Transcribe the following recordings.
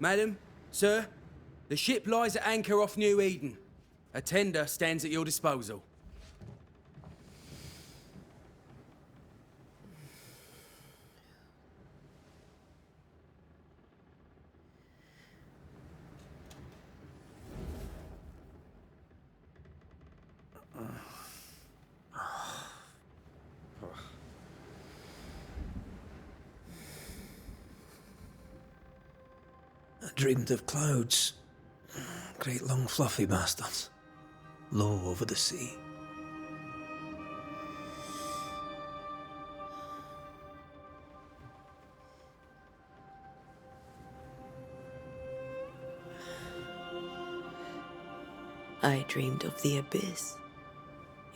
Madam, sir, the ship lies at anchor off New Eden. A tender stands at your disposal. I dreamed of clouds. Great long fluffy bastards. Low over the sea. I dreamed of the abyss,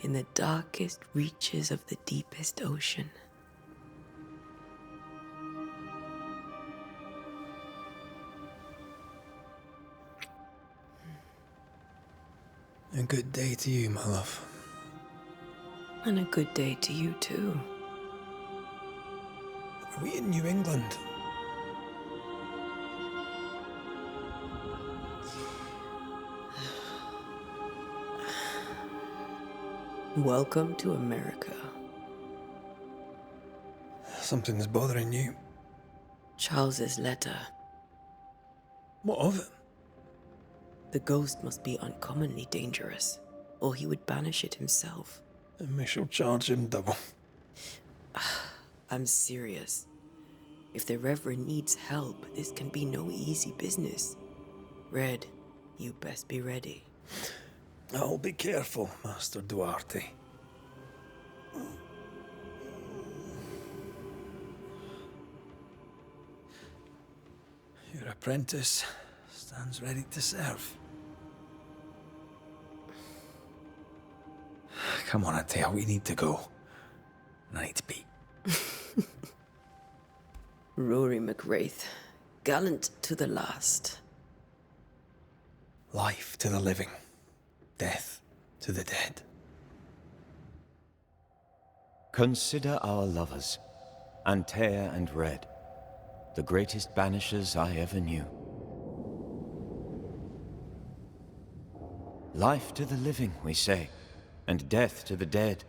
in the darkest reaches of the deepest ocean. A good day to you, my love. And a good day to you too. Are we in New England? Welcome to America. Something's bothering you. Charles's letter. What of it? The ghost must be uncommonly dangerous, or he would banish it himself. And we shall charge him double. I'm serious. If the Reverend needs help, this can be no easy business. Red, you best be ready. I'll be careful, Master Duarte. Your apprentice stands ready to serve. Come on, Atea, we need to go. I need to pee. Rory McWraith, gallant to the last. Life to the living, death to the dead. Consider our lovers, Antea and Red, the greatest banishers I ever knew. Life to the living, we say, and death to the dead.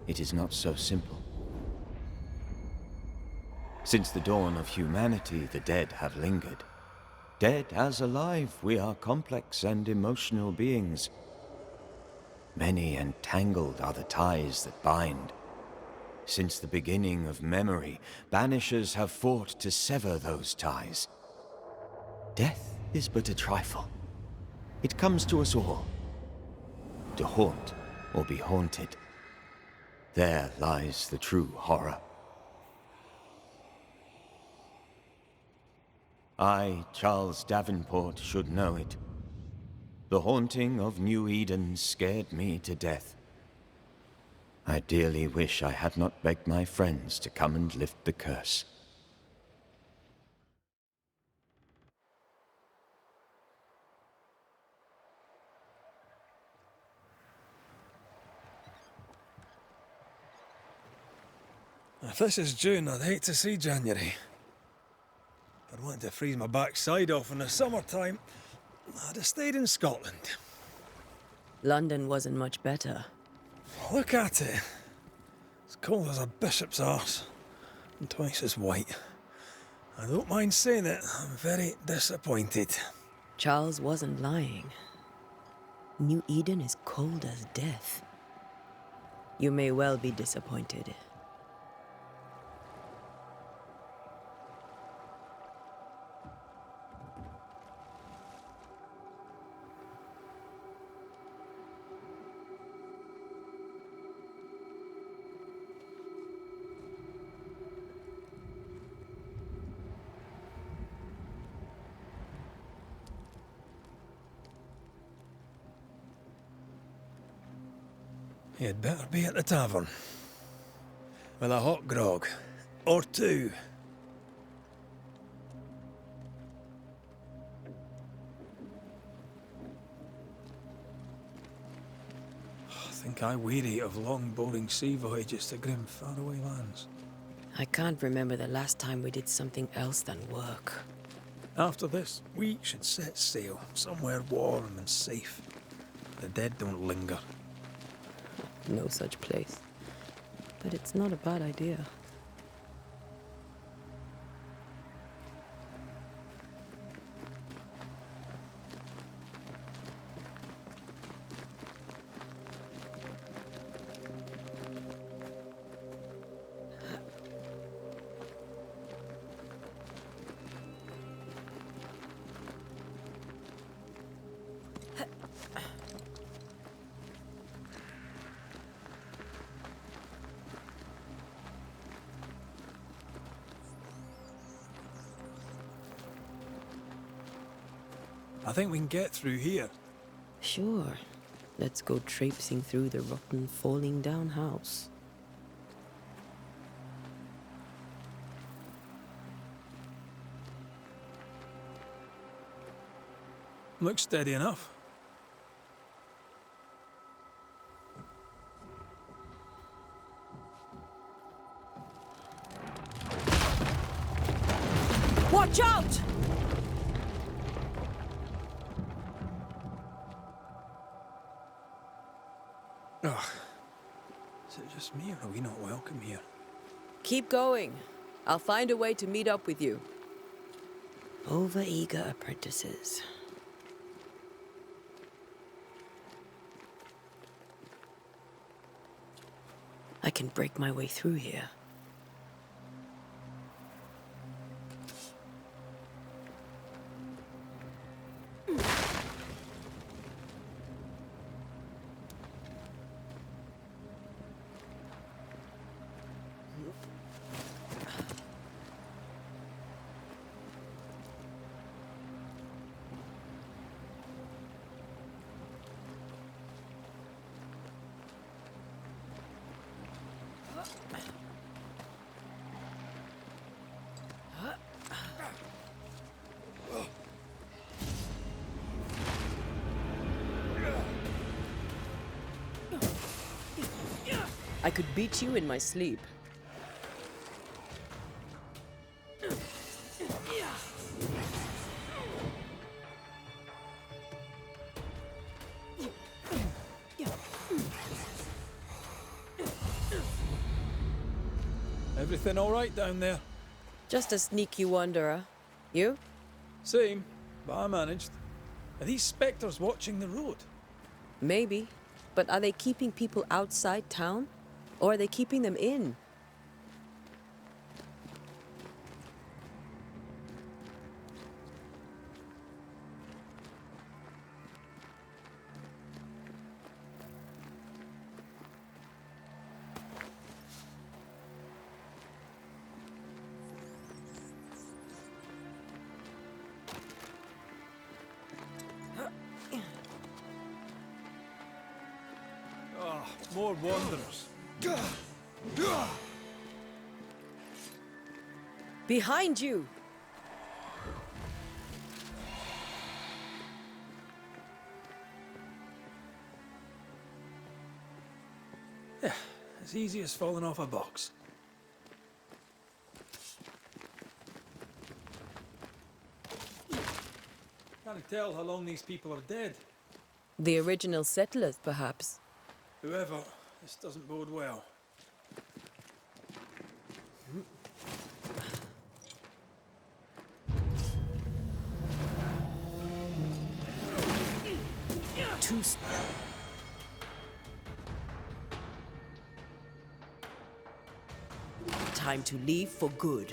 It is not so simple. Since the dawn of humanity, the dead have lingered. Dead as alive, we are complex and emotional beings. Many and tangled are the ties that bind. Since the beginning of memory, banishers have fought to sever those ties. Death is but a trifle. It comes to us all. To haunt or be haunted. There lies the true horror. I, Charles Davenport, should know it. The haunting of New Eden scared me to death. I dearly wish I had not begged my friends to come and lift the curse. If this is June, I'd hate to see January. If I'd wanted to freeze my backside off in the summertime, I'd have stayed in Scotland. London wasn't much better. Look at it. As cold as a bishop's arse, and twice as white. I don't mind saying it, I'm very disappointed. Charles wasn't lying. New Eden is cold as death. You may well be disappointed. You'd better be at the tavern. With a hot grog. Or two. I think I weary of long, boring sea voyages to grim, faraway lands. I can't remember the last time we did something else than work. After this, we should set sail somewhere warm and safe. The dead don't linger. No such place. But it's not a bad idea. I think we can get through here. Sure. Let's go traipsing through the rotten, falling down house. Looks steady enough. Watch out! Ugh. Is it just me, or are we not welcome here? Keep going. I'll find a way to meet up with you. Over-eager apprentices. I can break my way through here. I could beat you in my sleep. Everything all right down there? Just a sneaky wanderer. You? Same, but I managed. Are these spectres watching the road? Maybe. But are they keeping people outside town? Or are they keeping them in? Ah, more wanderers. Behind you! Yeah, as easy as falling off a box. Can't tell how long these people are dead. The original settlers, perhaps. Whoever, this doesn't bode well. Time to leave for good.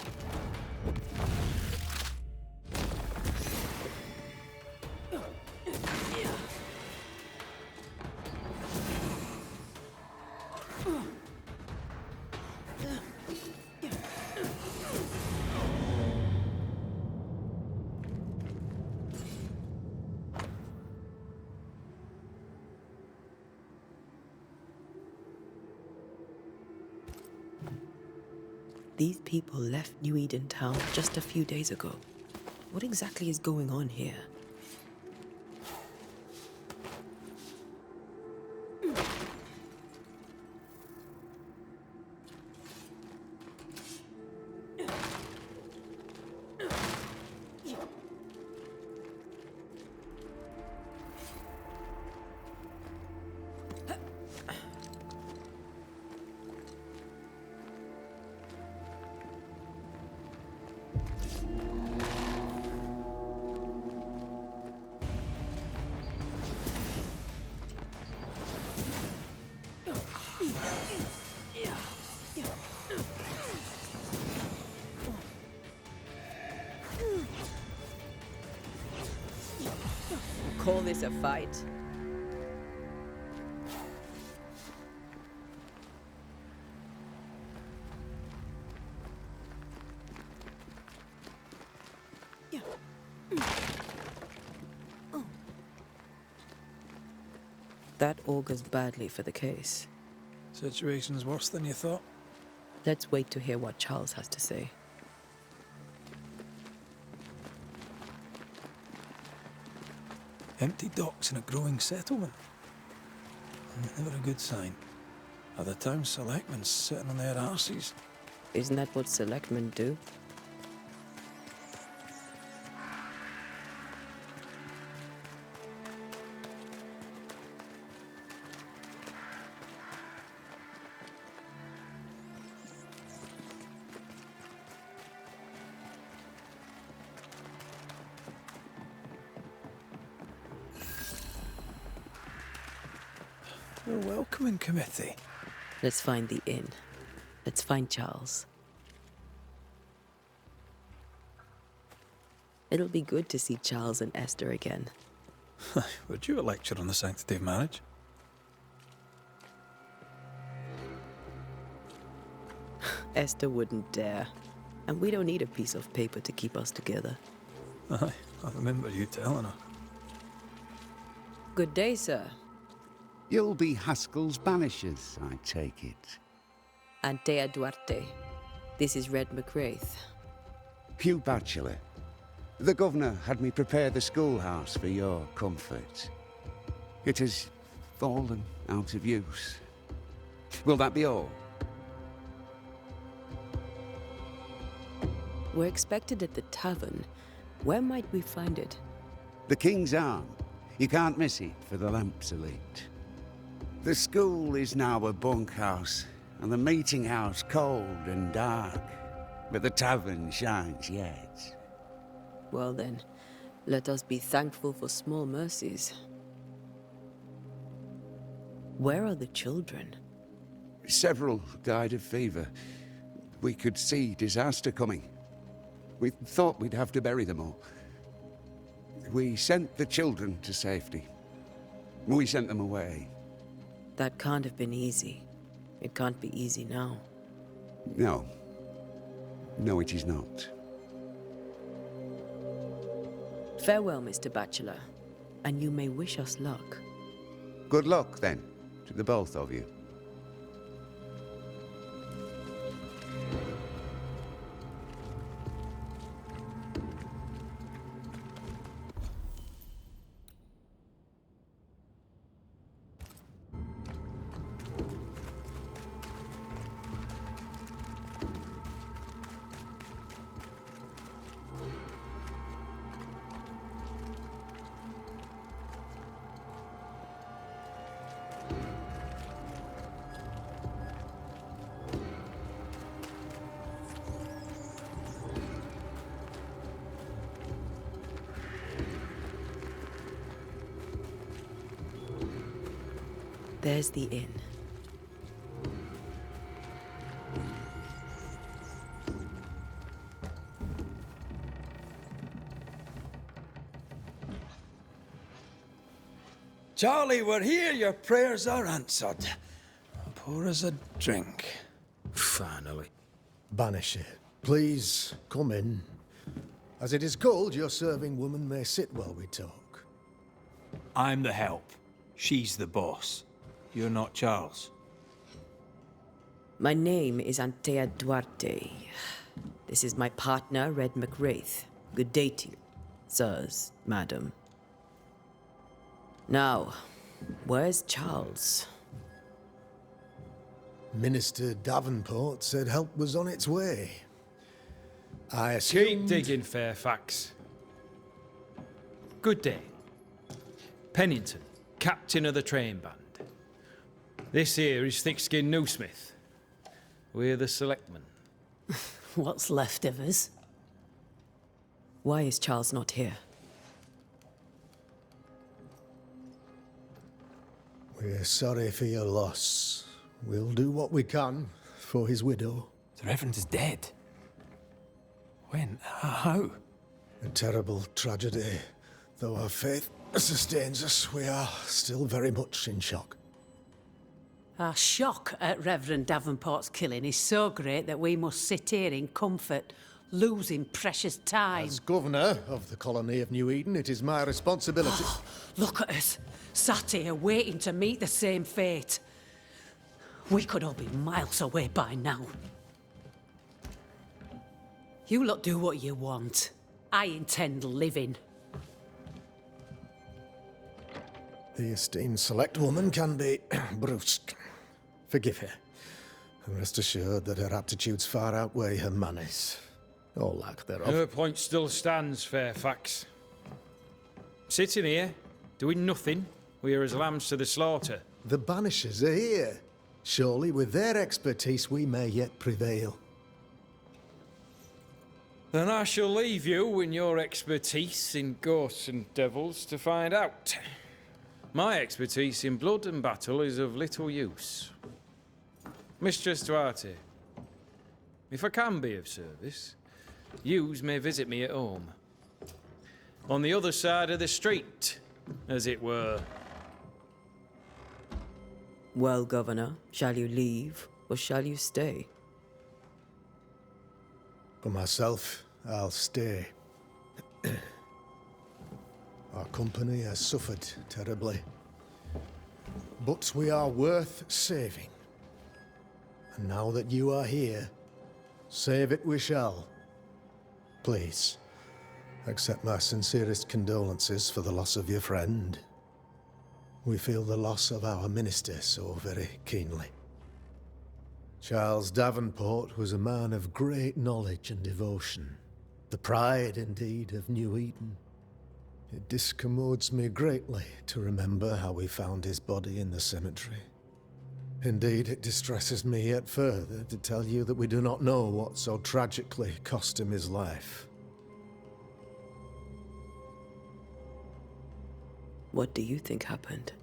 These people left New Eden Town just a few days ago. What exactly is going on here? call this a fight? That augurs badly for the case. Situation's worse than you thought. Let's wait to hear what Charles has to say. Empty docks in a growing settlement. Never a good sign. Are the town selectmen sitting on their arses? Isn't that what selectmen do? A welcoming committee. Let's find the inn. Let's find Charles. It'll be good to see Charles and Esther again. Would you a lecture on the sanctity of marriage? Esther wouldn't dare. And we don't need a piece of paper to keep us together. Aye, I remember you telling her. Good day, sir. You'll be Haskell's Banishers, I take it. Antea Duarte. This is Red McWraith. Hugh Bachelor. The governor had me prepare the schoolhouse for your comfort. It has fallen out of use. Will that be all? We're expected at the tavern. Where might we find it? The King's Arm. You can't miss it, for the lamps are lit. The school is now a bunkhouse, and the meeting house cold and dark. But the tavern shines yet. Well then, let us be thankful for small mercies. Where are the children? Several died of fever. We could see disaster coming. We thought we'd have to bury them all. We sent the children to safety. We sent them away. That can't have been easy. It can't be easy now. No. No, it is not. Farewell, Mr. Bachelor, and you may wish us luck. Good luck, then, to the both of you. There's the inn. Charlie, we're here. Your prayers are answered. Pour us a drink. Finally. Banisher, please come in. As it is cold, your serving woman may sit while we talk. I'm the help. She's the boss. You're not Charles. My name is Antea Duarte. This is my partner, Red McWraith. Good day to you, sirs, madam. Now, where's Charles? Minister Davenport said help was on its way. I Keep assumed... digging, Fairfax. Good day. Pennington, captain of the train band. This here is thick-skinned Newsmith. We're the selectmen. What's left of us? Why is Charles not here? We're sorry for your loss. We'll do what we can for his widow. The Reverend is dead. When? How? A terrible tragedy, though our faith sustains us, we are still very much in shock. Our shock at Reverend Davenport's killing is so great that we must sit here in comfort, losing precious time. As governor of the colony of New Eden, it is my responsibility. Look at us, sat here waiting to meet the same fate. We could all be miles away by now. You lot do what you want. I intend living. The esteemed select woman can be brusque. Forgive her. And rest assured that her aptitudes far outweigh her manners. Or lack thereof. Her point still stands, Fairfax. Sitting here, doing nothing, we are as lambs to the slaughter. The Banishers are here. Surely with their expertise we may yet prevail. Then I shall leave you and your expertise in ghosts and devils to find out. My expertise in blood and battle is of little use. Mistress Duarte, if I can be of service, yous may visit me at home. On the other side of the street, as it were. Well, Governor, shall you leave or shall you stay? For myself, I'll stay. Our company has suffered terribly. But we are worth saving. And now that you are here, save it we shall. Please, accept my sincerest condolences for the loss of your friend. We feel the loss of our minister so very keenly. Charles Davenport was a man of great knowledge and devotion. The pride, indeed, of New Eden. It discommodes me greatly to remember how we found his body in the cemetery. Indeed, it distresses me yet further to tell you that we do not know what so tragically cost him his life. What do you think happened?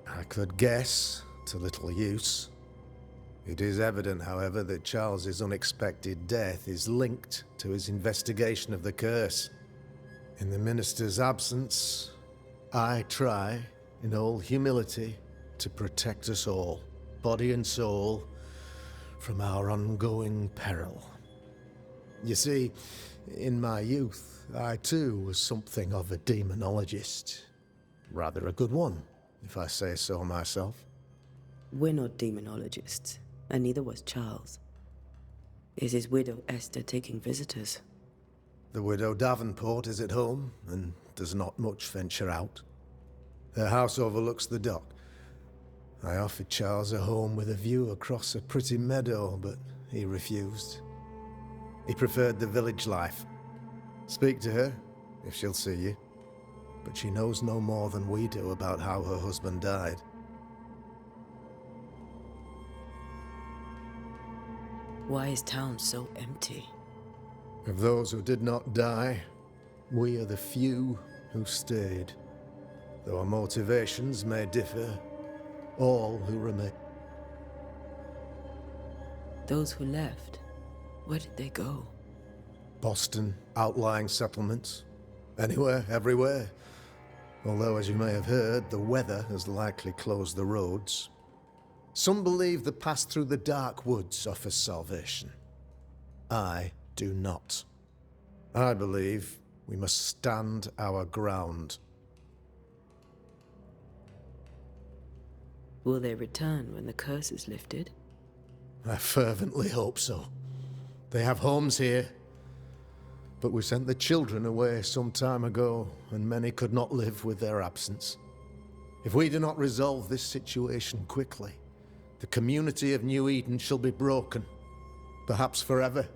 I could guess, to little use. It is evident, however, that Charles's unexpected death is linked to his investigation of the curse. In the minister's absence, I try, in all humility, to protect us all, body and soul, from our ongoing peril. You see, in my youth, I too was something of a demonologist. Rather a good one, if I say so myself. We're not demonologists, and neither was Charles. Is his widow Esther taking visitors? The widow Davenport is at home, and does not much venture out. Her house overlooks the dock. I offered Charles a home with a view across a pretty meadow, but he refused. He preferred the village life. Speak to her, if she'll see you. But she knows no more than we do about how her husband died. Why is town so empty? Of those who did not die, we are the few who stayed. Though our motivations may differ, all who remain. Those who left, where did they go? Boston, outlying settlements. Anywhere, everywhere. Although, as you may have heard, the weather has likely closed the roads. Some believe the path through the dark woods offers salvation. I do not. I believe we must stand our ground. Will they return when the curse is lifted? I fervently hope so. They have homes here. But we sent the children away some time ago, and many could not live with their absence. If we do not resolve this situation quickly, the community of New Eden shall be broken, perhaps forever.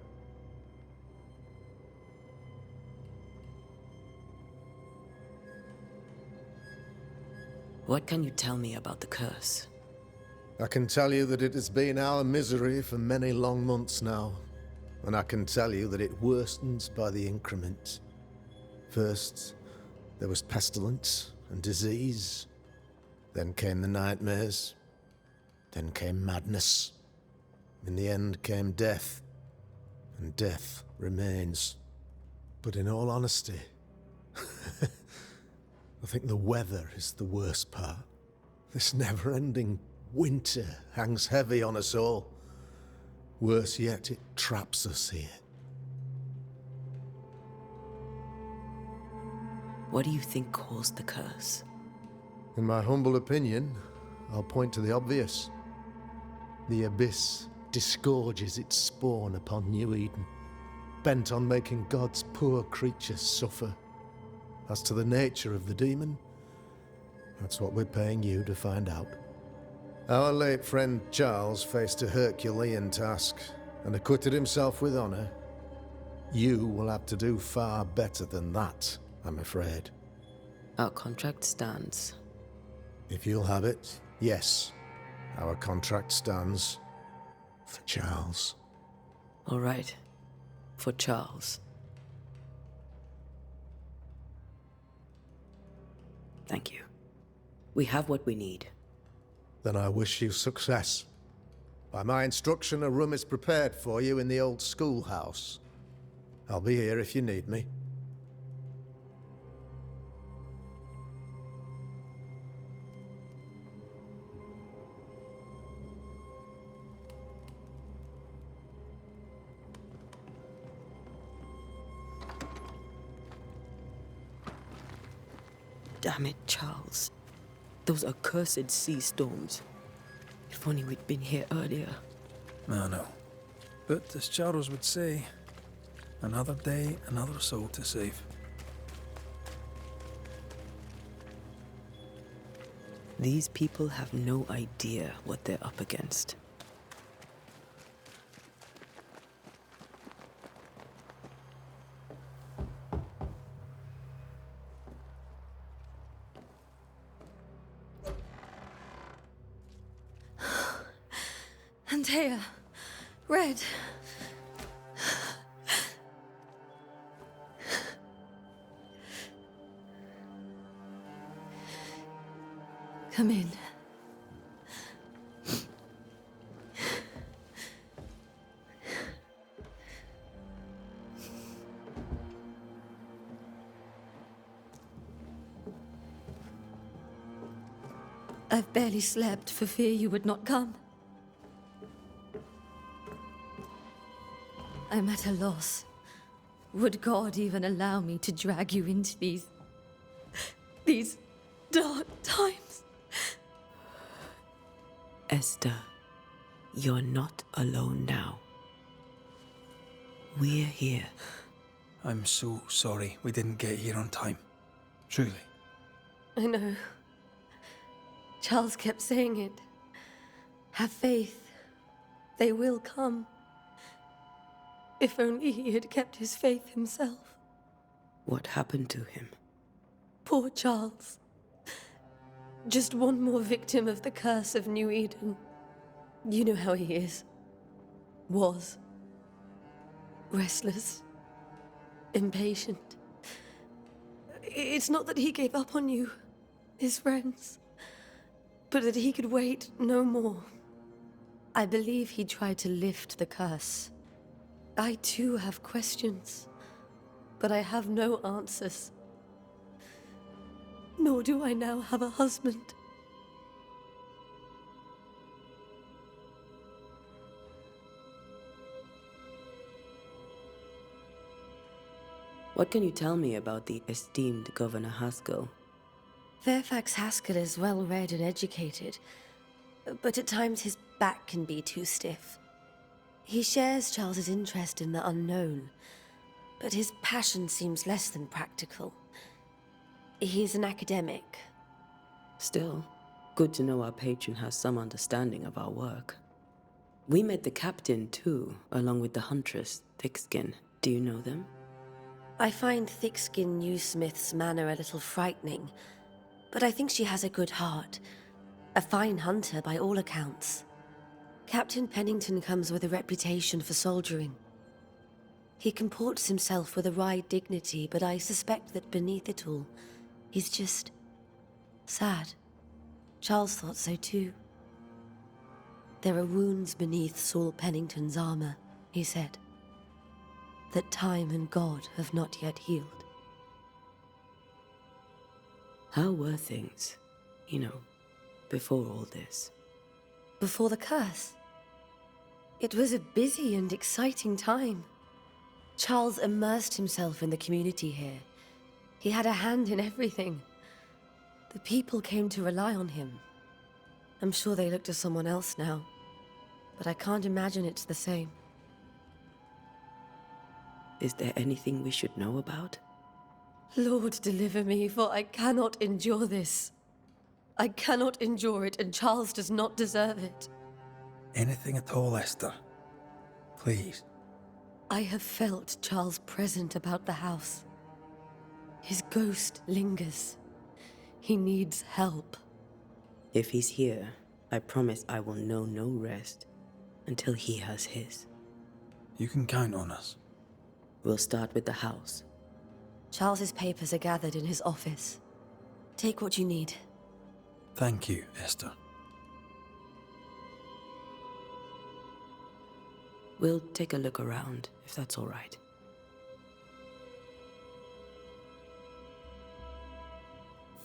What can you tell me about the curse? I can tell you that it has been our misery for many long months now. And I can tell you that it worsens by the increment. First, there was pestilence and disease. Then came the nightmares. Then came madness. In the end came death. And death remains. But in all honesty, I think the weather is the worst part. This never-ending winter hangs heavy on us all. Worse yet, it traps us here. What do you think caused the curse? In my humble opinion, I'll point to the obvious. The Abyss disgorges its spawn upon New Eden, bent on making God's poor creatures suffer. As to the nature of the demon, that's what we're paying you to find out. Our late friend Charles faced a Herculean task and acquitted himself with honor. You will have to do far better than that, I'm afraid. Our contract stands. If you'll have it, yes. Our contract stands for Charles. All right. For Charles. Thank you. We have what we need. Then I wish you success. By my instruction, a room is prepared for you in the old schoolhouse. I'll be here if you need me. Damn it, Charles. Those accursed sea storms. If only we'd been here earlier. No. But as Charles would say, another day, another soul to save. These people have no idea what they're up against. Antea, Red. Come in. I've barely slept for fear you would not come. I'm at a loss. Would God even allow me to drag you into these dark times? Esther, you're not alone now. We're here. I'm so sorry we didn't get here on time. Truly. I know. Charles kept saying it. Have faith. They will come. If only he had kept his faith himself. What happened to him? Poor Charles. Just one more victim of the curse of New Eden. You know how he is. Was. Restless. Impatient. It's not that he gave up on you, his friends, but that he could wait no more. I believe he tried to lift the curse. I too have questions, but I have no answers. Nor do I now have a husband. What can you tell me about the esteemed Governor Haskell? Fairfax Haskell is well read and educated, but at times his back can be too stiff. He shares Charles's interest in the unknown, but his passion seems less than practical. He's an academic. Still, good to know our patron has some understanding of our work. We met the captain, too, along with the huntress, Thickskin. Do you know them? I find Thickskin Newsmith's manner a little frightening, but I think she has a good heart. A fine hunter by all accounts. Captain Pennington comes with a reputation for soldiering. He comports himself with a wry dignity, but I suspect that beneath it all, he's just sad. Charles thought so too. There are wounds beneath Saul Pennington's armor, he said, that time and God have not yet healed. How were things, before all this? Before the curse. It was a busy and exciting time. Charles immersed himself in the community here. He had a hand in everything. The people came to rely on him. I'm sure they look to someone else now, but I can't imagine it's the same. Is there anything we should know about? Lord, deliver me, for I cannot endure this. I cannot endure it, and Charles does not deserve it. Anything at all, Esther. Please. I have felt Charles present about the house. His ghost lingers. He needs help. If he's here, I promise I will know no rest until he has his. You can count on us. We'll start with the house. Charles's papers are gathered in his office. Take what you need. Thank you, Esther. We'll take a look around, if that's all right.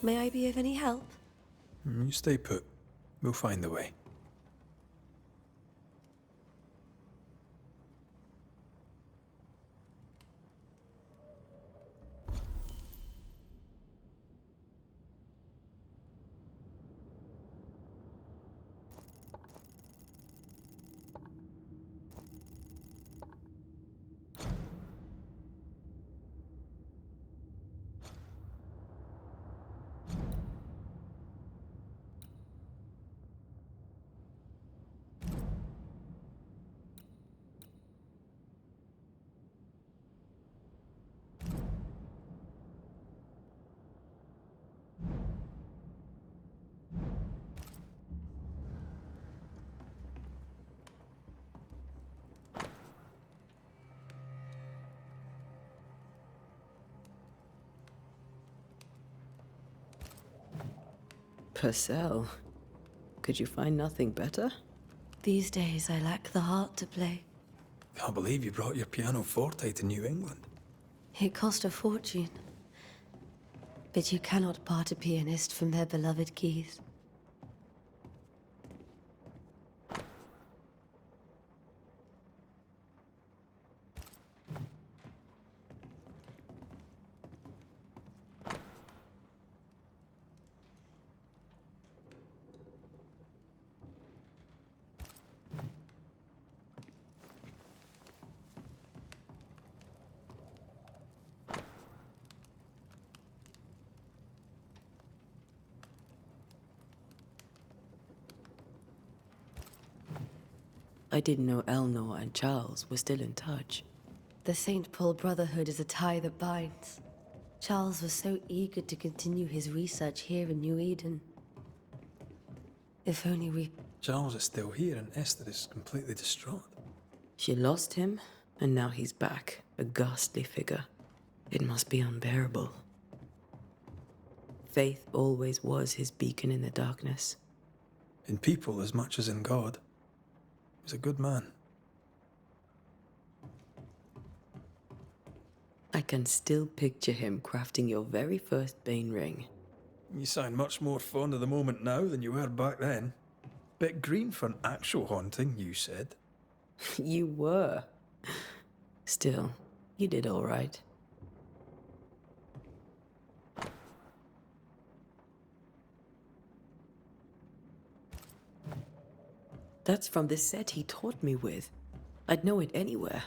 May I be of any help? You stay put. We'll find the way. Purcell, could you find nothing better? These days I lack the heart to play. Can't believe you brought your pianoforte to New England. It cost a fortune. But you cannot part a pianist from their beloved keys. I didn't know Eleanor and Charles were still in touch. The St. Paul Brotherhood is a tie that binds. Charles was so eager to continue his research here in New Eden. If only we... Charles is still here and Esther is completely distraught. She lost him, and now he's back, a ghastly figure. It must be unbearable. Faith always was his beacon in the darkness. In people as much as in God. He was a good man. I can still picture him crafting your very first Bane ring. You sound much more fond of the moment now than you were back then. Bit green for an actual haunting, you said. You were. Still, you did all right. That's from the set he taught me with. I'd know it anywhere.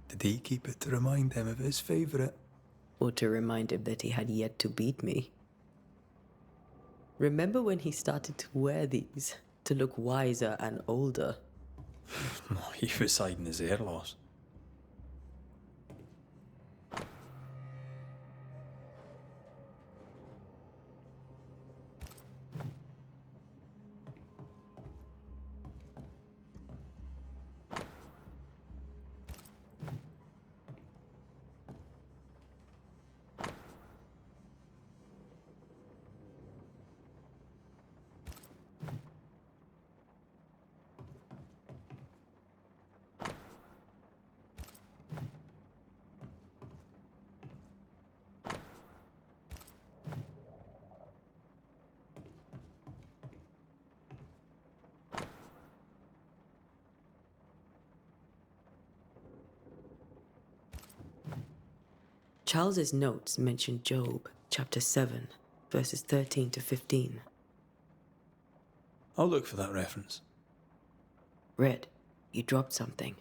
Did he keep it to remind him of his favourite? Or to remind him that he had yet to beat me. Remember when he started to wear these, to look wiser and older? He was hiding his hair loss. Charles's notes mention Job, chapter 7, verses 13 to 15. I'll look for that reference. Red, you dropped something.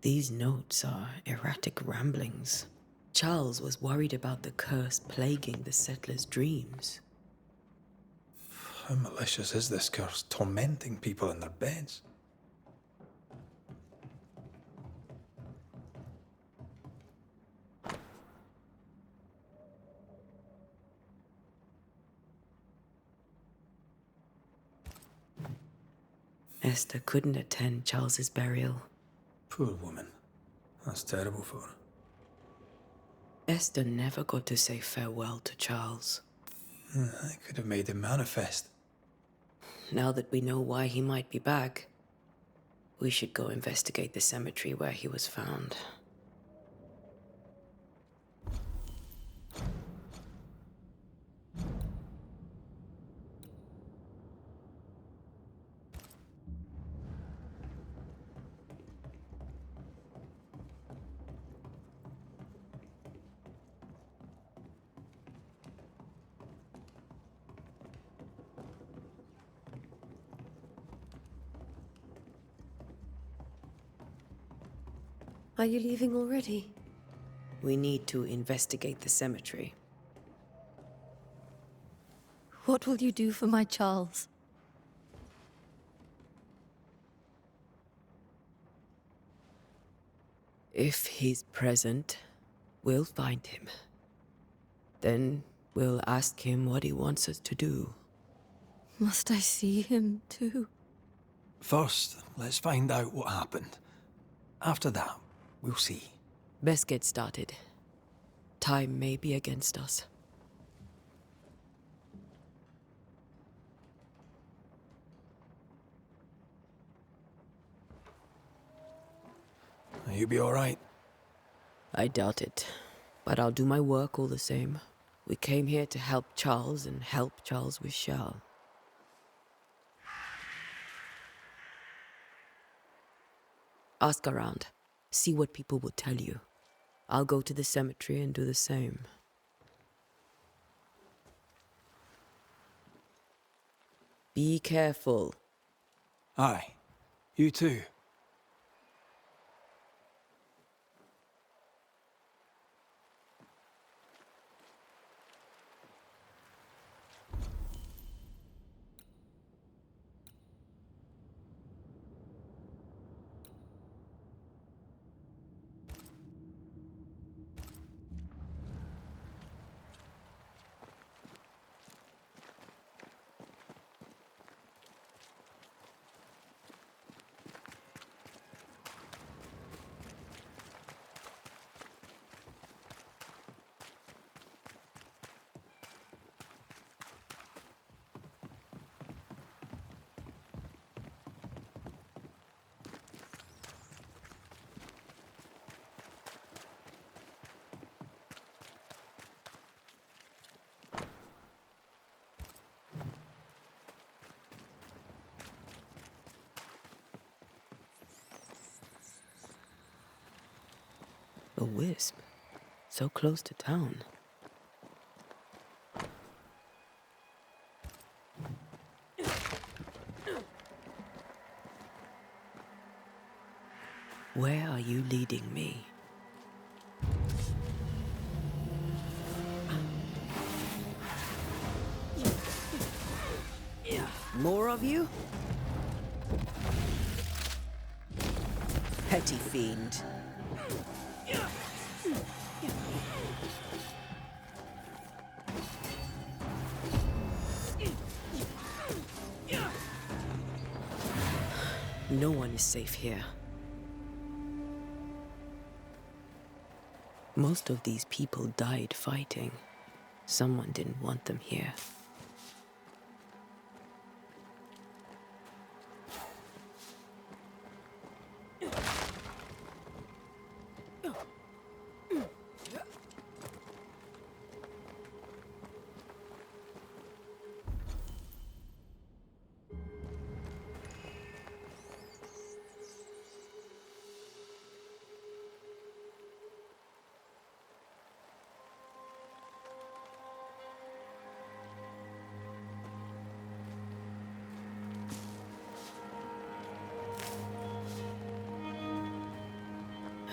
These notes are erratic ramblings. Charles was worried about the curse plaguing the settlers' dreams. How malicious is this curse, tormenting people in their beds? Esther couldn't attend Charles's burial. Poor woman. That's terrible for her. Esther never got to say farewell to Charles. I could have made him manifest. Now that we know why he might be back, we should go investigate the cemetery where he was found. Are you leaving already? We need to investigate the cemetery. What will you do for my Charles? If he's present, we'll find him. Then we'll ask him what he wants us to do. Must I see him too? First, let's find out what happened. After that, we'll see. Best get started. Time may be against us. You be all right? I doubt it, but I'll do my work all the same. We came here to help Charles and help Charles with Shal. Ask around. See what people will tell you. I'll go to the cemetery and do the same. Be careful. Aye. You too. A wisp. So close to town. Where are you leading me? More of you? Petty fiend. No one is safe here. Most of these people died fighting. Someone didn't want them here.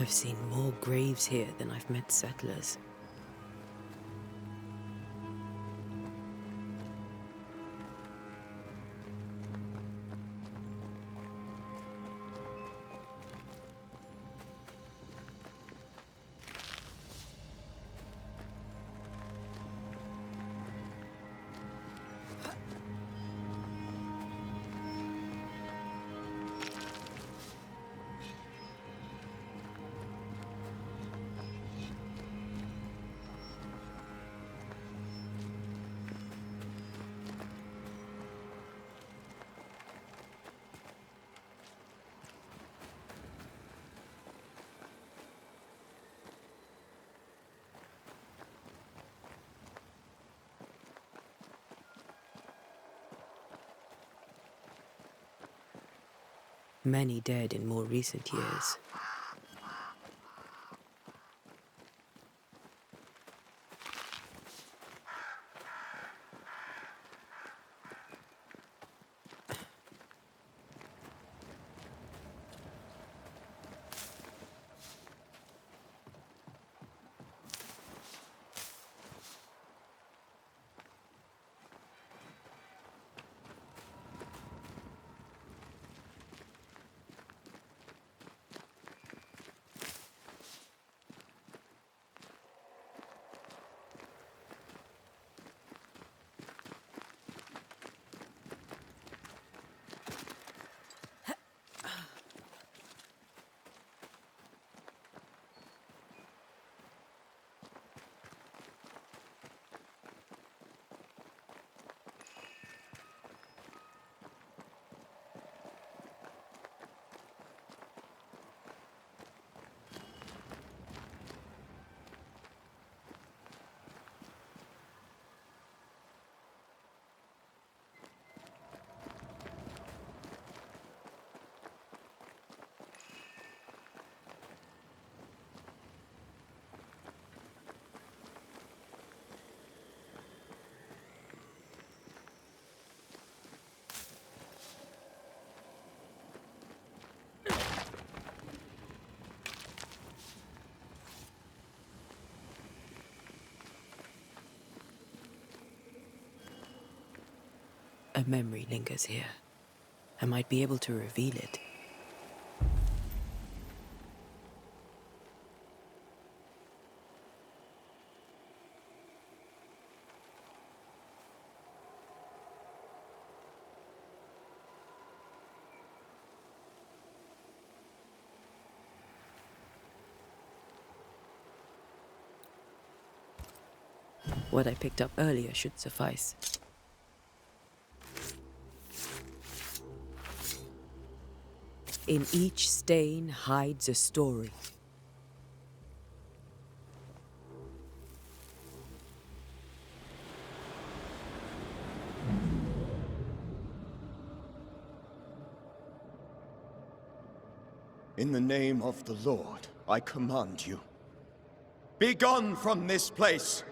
I've seen more graves here than I've met settlers. Many dead in more recent years. A memory lingers here. I might be able to reveal it. What I picked up earlier should suffice. In each stain hides a story. In the name of the Lord, I command you. Be gone from this place!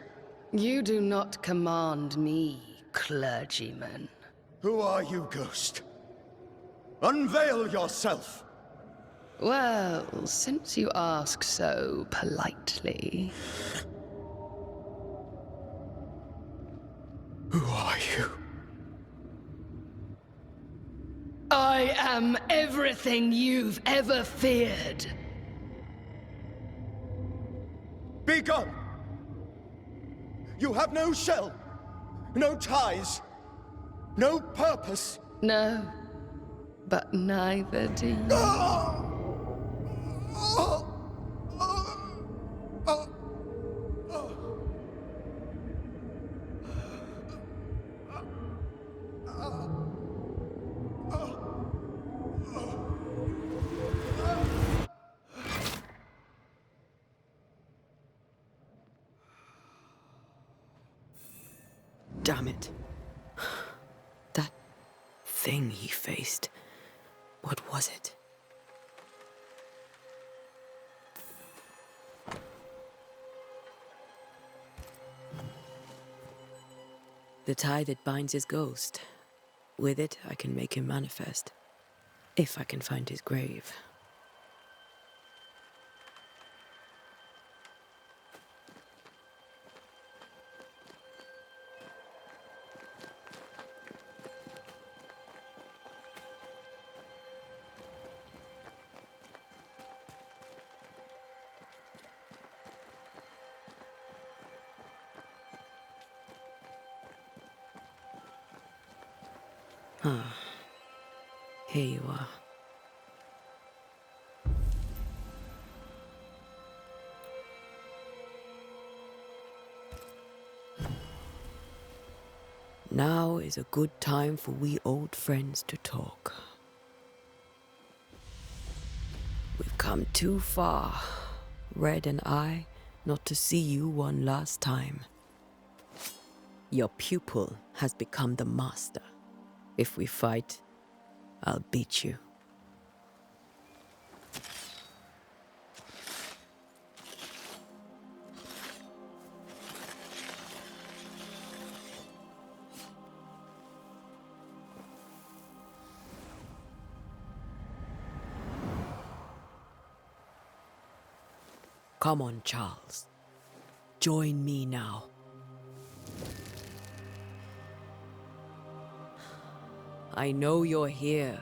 You do not command me, clergyman. Who are you, ghost? Unveil yourself! Well, since you ask so politely... Who are you? I am everything you've ever feared. Be gone! You have no shell, no ties, no purpose. No, but neither do you. Damn it. That thing he faced. What was it? The tie that binds his ghost. With it, I can make him manifest. If I can find his grave. Here you are. Now is a good time for we old friends to talk. We've come too far, Red and I, not to see you one last time. Your pupil has become the master. If we fight, I'll beat you. Come on, Charles. Join me now. I know you're here.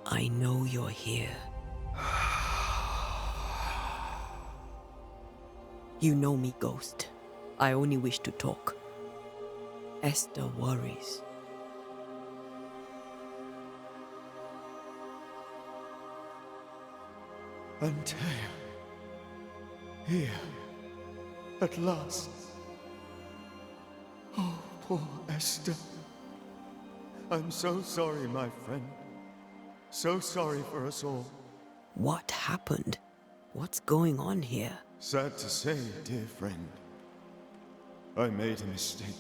I know you're here. You know me, Ghost. I only wish to talk. Esther worries. Antea. Here. At last. Oh, poor Esther. I'm so sorry, my friend. So sorry for us all. What happened? What's going on here? Sad to say, dear friend. I made a mistake.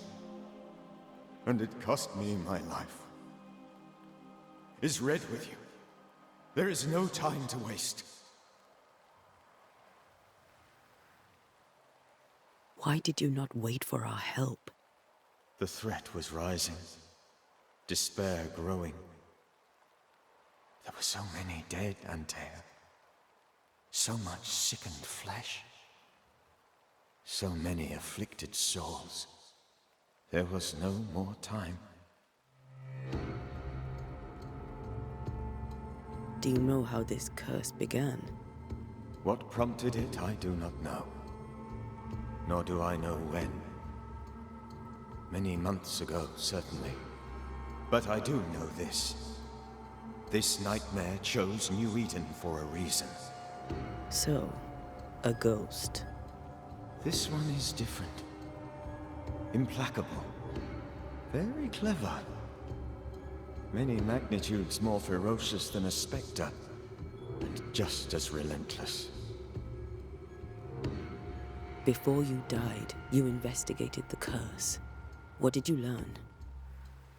And it cost me my life. Is Red with you? There is no time to waste. Why did you not wait for our help? The threat was rising. Despair growing. There were so many dead, Antea. So much sickened flesh. So many afflicted souls. There was no more time. Do you know how this curse began? What prompted it, I do not know. Nor do I know when. Many months ago, certainly. But I do know this. This nightmare chose New Eden for a reason. So, a ghost. This one is different. Implacable. Very clever. Many magnitudes more ferocious than a spectre. And just as relentless. Before you died, you investigated the curse. What did you learn?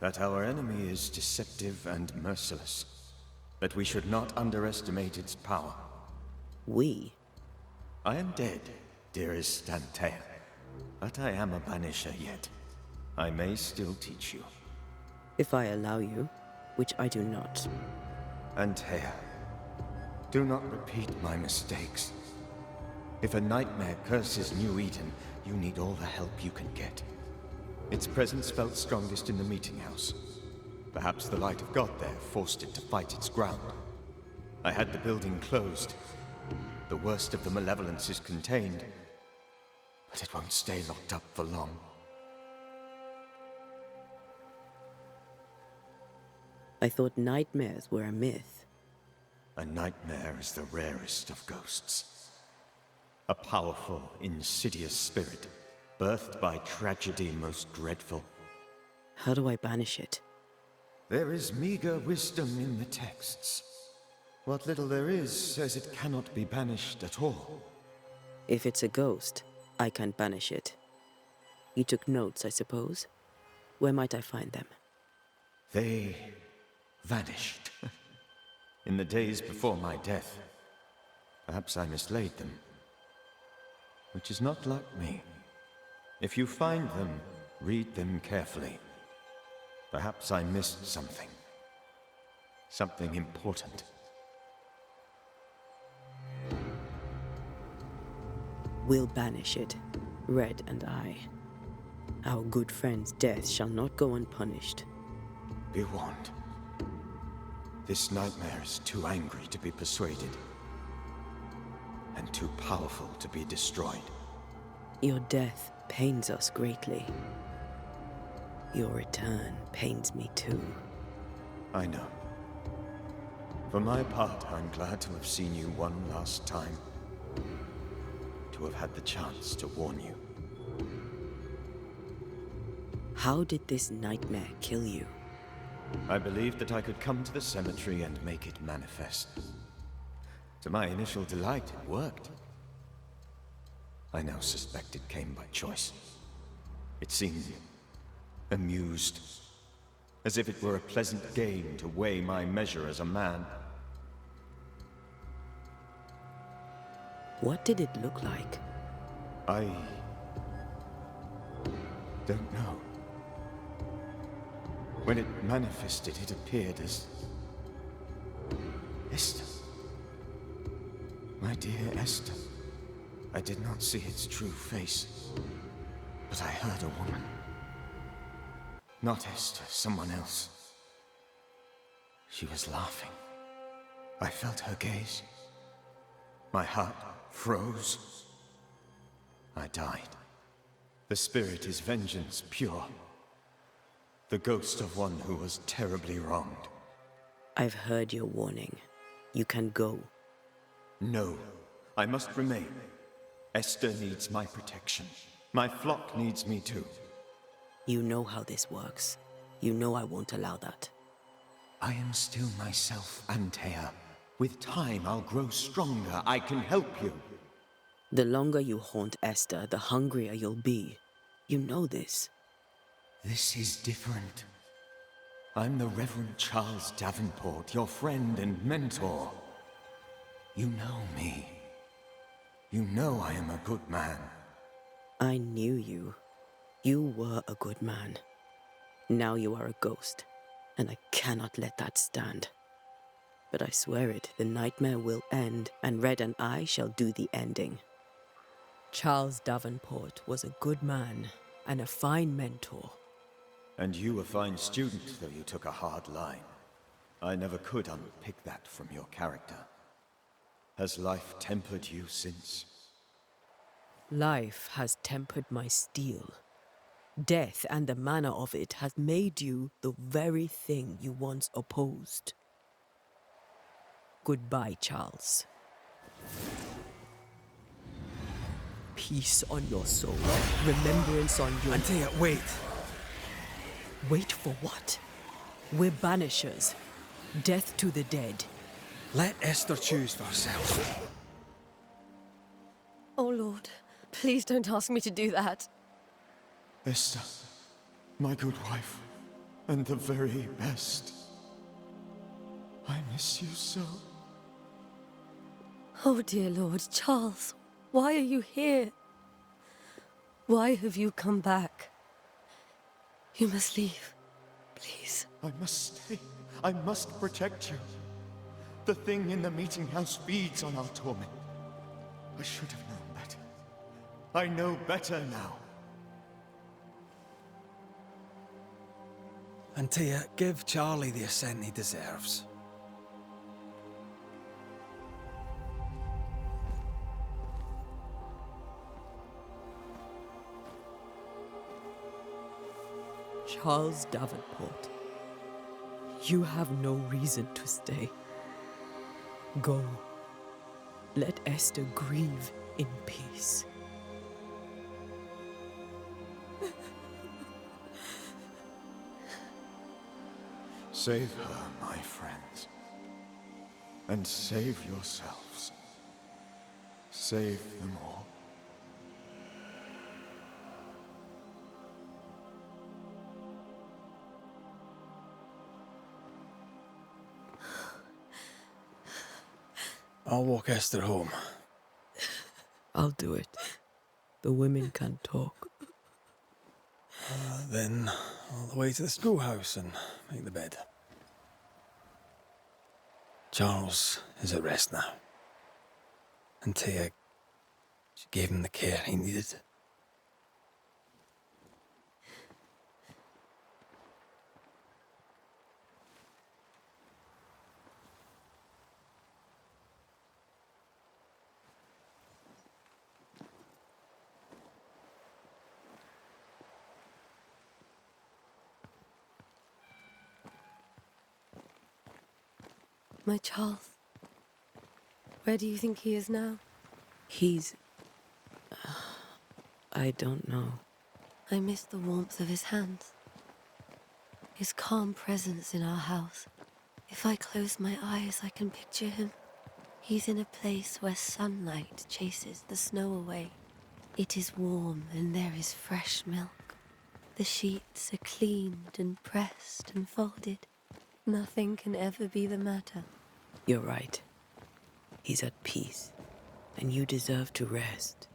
That our enemy is deceptive and merciless. That we should not underestimate its power. We? I am dead, dearest Antea. But I am a Banisher yet. I may still teach you. If I allow you, which I do not. Antea, do not repeat my mistakes. If a nightmare curses New Eden, you need all the help you can get. Its presence felt strongest in the meeting house. Perhaps the light of God there forced it to fight its ground. I had the building closed. The worst of the malevolence is contained, but it won't stay locked up for long. I thought nightmares were a myth. A nightmare is the rarest of ghosts. A powerful, insidious spirit, birthed by tragedy most dreadful. How do I banish it? There is meager wisdom in the texts. What little there is says it cannot be banished at all. If it's a ghost, I can't banish it. You took notes, I suppose? Where might I find them? They vanished. In the days before my death. Perhaps I mislaid them. Which is not like me. If you find them, read them carefully. Perhaps I missed something. Something important. We'll banish it, Red and I. Our good friend's death shall not go unpunished. Be warned. This nightmare is too angry to be persuaded, and too powerful to be destroyed. Your death pains us greatly. Your return pains me too. I know. For my part, I'm glad to have seen you one last time. To have had the chance to warn you. How did this nightmare kill you? I believed that I could come to the cemetery and make it manifest. To my initial delight, it worked. I now suspect it came by choice. It seemed amused, as if it were a pleasant game to weigh my measure as a man. What did it look like? I don't know. When it manifested, it appeared as Esther. My dear Esther. I did not see its true face, but I heard a woman. Not Esther, someone else. She was laughing. I felt her gaze. My heart froze. I died. The spirit is vengeance pure. The ghost of one who was terribly wronged. I've heard your warning. You can go. No, I must remain. Esther needs my protection. My flock needs me too. You know how this works. You know I won't allow that. I am still myself, Antea. With time, I'll grow stronger. I can help you. The longer you haunt Esther, the hungrier you'll be. You know this. This is different. I'm the Reverend Charles Davenport, your friend and mentor. You know me. You know I am a good man. I knew you. You were a good man. Now you are a ghost, and I cannot let that stand. But I swear it, the nightmare will end, and Red and I shall do the ending. Charles Davenport was a good man and a fine mentor. And you a fine student, though you took a hard line. I never could unpick that from your character. Has life tempered you since? Life has tempered my steel. Death and the manner of it has made you the very thing you once opposed. Goodbye, Charles. Peace on your soul. Remembrance on your... Antea, wait. Wait for what? We're banishers. Death to the dead. Let Esther choose for herself. Oh, Lord. Please don't ask me to do that. Esther, my good wife, and the very best. I miss you so. Oh, dear Lord. Charles, why are you here? Why have you come back? You must leave. Please. I must stay. I must protect you. The thing in the meeting house feeds on our torment. I should have known better. I know better now. Antea, give Charlie the ascent he deserves. Charles Davenport, you have no reason to stay. Go. Let Esther grieve in peace. Save her, my friends. And save yourselves. Save them all. I'll walk Esther home. I'll do it. The women can talk. Then all the way to the schoolhouse and make the bed. Charles is at rest now. Antea, she gave him the care he needed. My Charles. Where do you think he is now? He's... I don't know. I miss the warmth of his hands. His calm presence in our house. If I close my eyes, I can picture him. He's in a place where sunlight chases the snow away. It is warm and there is fresh milk. The sheets are cleaned and pressed and folded. Nothing can ever be the matter. You're right. He's at peace, and you deserve to rest.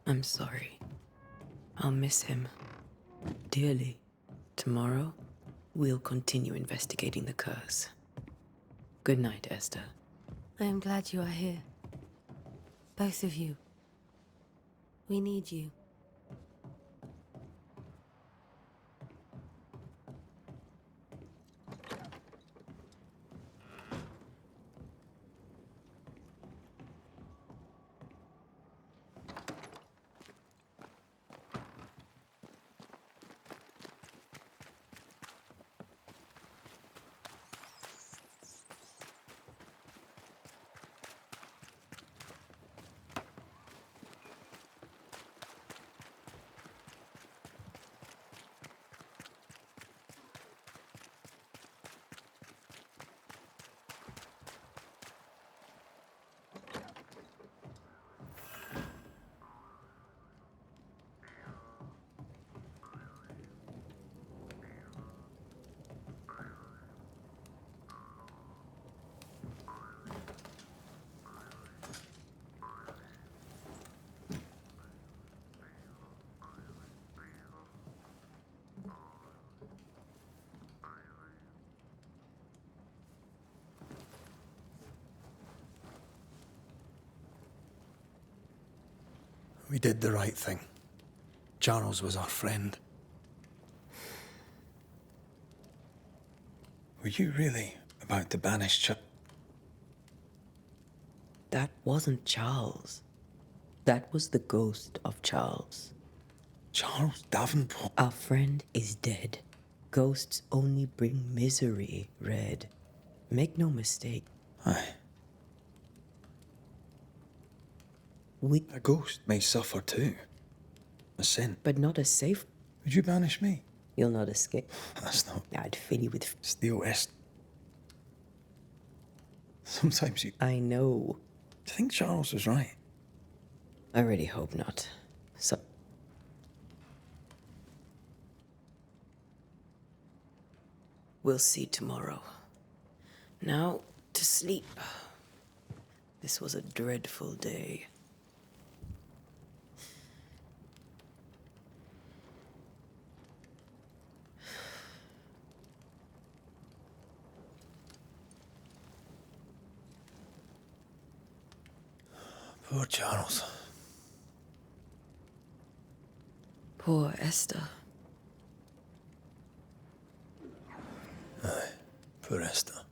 I'm sorry. I'll miss him dearly. Tomorrow, we'll continue investigating the curse. Good night, Esther. I am glad you are here. Both of you. We need you. We did the right thing. Charles was our friend. Were you really about to banish That wasn't Charles. That was the ghost of Charles. Charles Davenport? Our friend is dead. Ghosts only bring misery, Red. Make no mistake. Aye. A ghost may suffer too. A sin. But not a safe... Would you banish me? You'll not escape. That's not... I'd fill you with... It's the West. Sometimes you... I know. Do you think Charles was right? I really hope not. So... We'll see tomorrow. Now, to sleep. This was a dreadful day. Poor Charles. Poor Esther. Aye, poor Esther.